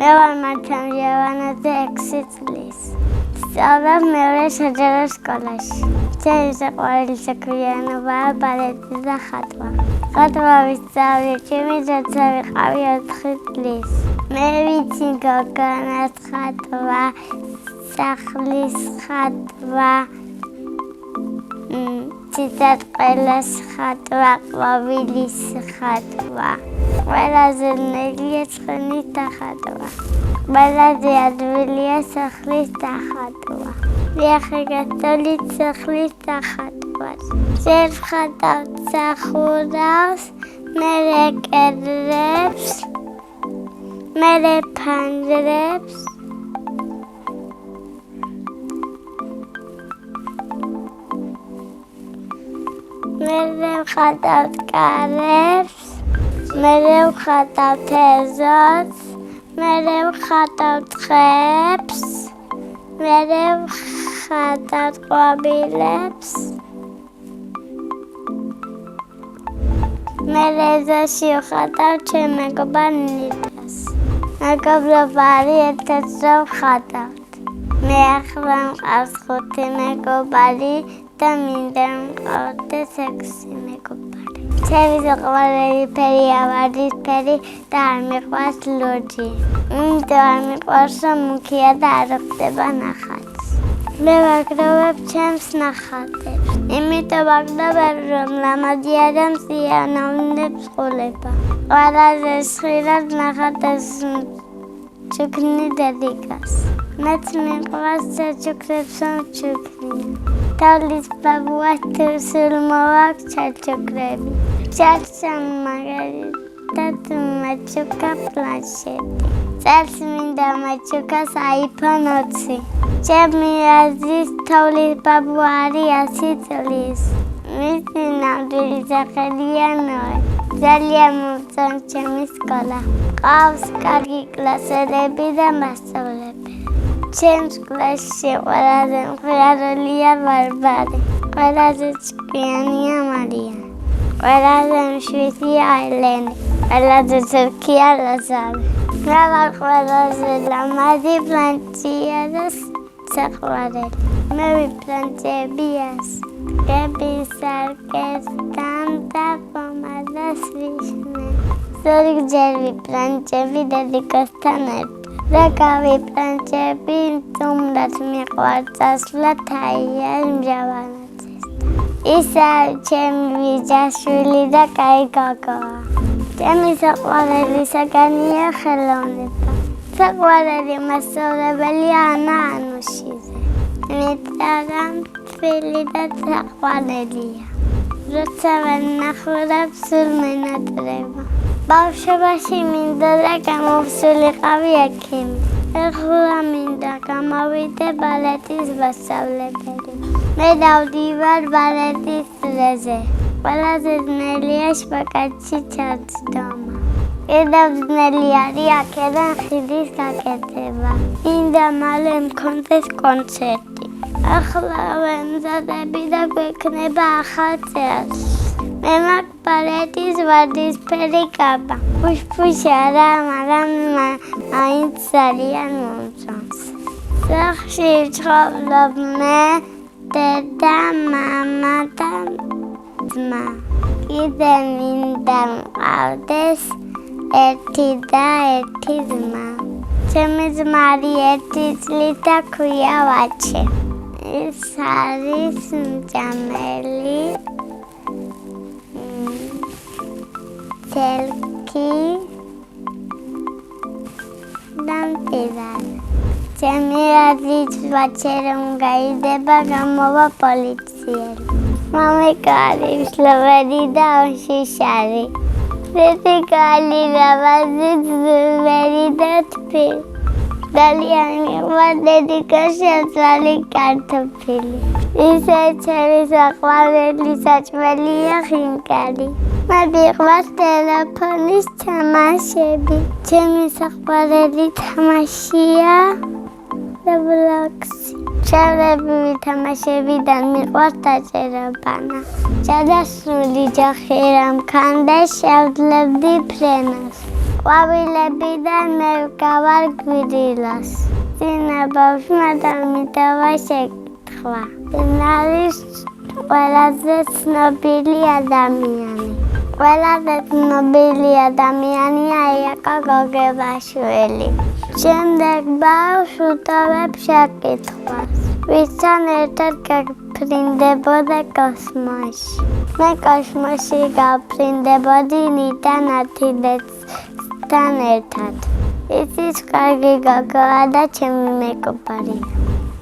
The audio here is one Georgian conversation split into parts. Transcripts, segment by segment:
მე ვარ მართამჟევანაძე 6 წლის. სწავლობ მეორე საჯარო სკოლაში. ჩემი საყვარელი საქმიანობაა ბალეტი და ხატვა. ხატვა ვისწავლე ჩემი როცა ვიყავი 4 წლის. მე ვიცი გოგონას ხატვა, სახლის ხატვა, ციტატყელას ხატვა, ყვავილის ხატვა. ყველაზე ნელია ცხენის დახატვა. ყველაზე ადვილია სახლის დახატვა. ვიახე გასწავლით სახლის დახატვას. ჯერ ვხატავთ სახურავს, მერე კედლებს, მერე ფანჯრებს. მერე ვხატავთ კარებს, მერე ვხატავთ ეზოს, მერე ვხატავთ ხეებს, მერე ვხატავთ ყვავილებს. მერე ეზოში ვხატავთ ჩემ მეგობარ ნიტას. მეგობრობა არის ერთ-ერთი რომ ვხატავთ. მე ახლა მყავს 5 მეგობარი და მინდა მყავდეს 6 მეგობარი. ჩემი საყვარელი ფერია ვარდისფერი და არ მიყვარს ლურჯი. იმიტომ არ მიყვარს რომ მუქია და არ ხდება ნახატს. მე ვაგროვებ ჩემს ნახატებს. იმიტომ ვაგროვებ რომ ლამაზი ადამიანს იანოვნებს ყოლება. ყველაზე ხშირად ნახატებს ჩუქნი დედიკას. მეც მიყვარს საჩუქრებს ვჩუქნია. თავის ბაბუას სულ მოვაქვს ჩაჩუქრები. ჩარჩამ მაგალითად მაჩუკა პლანშეტი. წელს მინდა მაჩუკას iPhone 20. ჩემი აზრის თავის ბაბუ არის 100 წლის. მისი ნამდვილი სახელია ნოე. ძალიან მომწონს ჩემი სკოლა. ყავს კარგი კლასელები და მასწავლებელი. ჩემს კლასში ყველაზე მღიარულია ბარბარე. ყველაზე ჭკვიანია მარია. ყველაზე მშვიდია ელენი. ყველაზე ცერქია ლაზარი. მე ვარ ყველაზე ლამაზი ფლანცია და საყვარელი. მე ვიფლანცებიას. გებისარკესთან და პომადას ვიშნე. ზოგჯერ ვიფლანცები დედიკოსთან ერთად. რა გავიფლანცები თუმდაც მიყვარს წასვლა თაიას მჟავანაძესთან. ის არის ჩემი ვიჯაშვილი და კაი გოგოა. ჩემი საყვარელი საგანია ხელოვნება. საყვარელი მასწავლებელია ანა ანუშიძე. მეტად თბილი და საყვარელია. როცა ვნახურებ სულ მენატრება. ბავშვობაში მინდა და გამოვსულიყავი ექიმი. ეხლა მინდა გამოვიდე ბალეტის მასწავლებელი. მე დავდივარ ბალეტის დღეზე. ყველაზე ძნელია შპაგატში ჩაჯდომა. კიდევ ძნელი არის აქედან ხიდის გაკეთება. მინდა მალე მქონდეს კონცერტი. ახლა ვემზადები და გვექნება ახალ წელს. მე მაქვს ბალეტის ვარდისფერი კაბა. ფუშფუში არა, მაგრამ მაინც ძალიან მომწონს. სახლში ვცხოვრობ მე, დედა, მამა და ძმა. კიდე მინდა მყავდეს ერთი და ერთი ძმა. ჩემი ძმა არის 1 წლის და ქვია ვაჩე. ის არის მჭამელი. ცელკი და მტირალი. ჩემი აზრით ვაჩე რომ გაიდება გამოვა პოლიციელი. მამიკალი მშლოველი და უშიშარი. დედი კალი ლამაზი ძველი და თბილი. ძალიან მიყვარს დედიკოს შეცვალი კარტოფილი. ისე ჩემი საყვარელი საჭმელია ხინკალი. მე მიყვარს ტელეფონის თამაშები. ჩემი საყვარელი თამაშია რობლოქსი. შავლები თამაშებიდან მიყვარს დაჭერებანა. ჩადასრული ჯოხი რომ მქონდეს შევძლებდი ფრენას. ყვავილებიდან მე ვგავარ გვირილას. წინა ბავშვმა დამიტოვა შეკითხვა. ვინ არის ყველაზე ცნობილი ადამიანი? ყველაზე ცნობილი ადამიანია იაკო გოგებაშვილი. შემდეგ ბავშვს უტოვებს შეკითხვას. ვისთან ერთად გაფრინდებოდა კოსმოსში? მე კოსმოსში გავფრინდებოდი ნიტა ნათილეცთან ერთად. იცის კარგი გოგოა და ჩემი მეგობარია.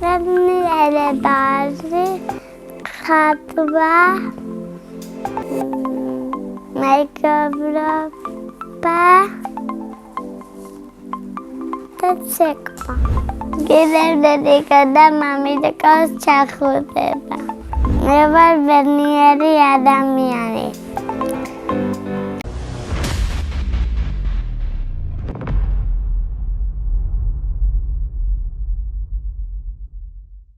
მეცნიერებაში ხატვა, მეგობრობა და ცეკვა. გიზერდედიკა და მამიდკოს ჩახუტება. მე ვარ ბედნიერი ადამიანი.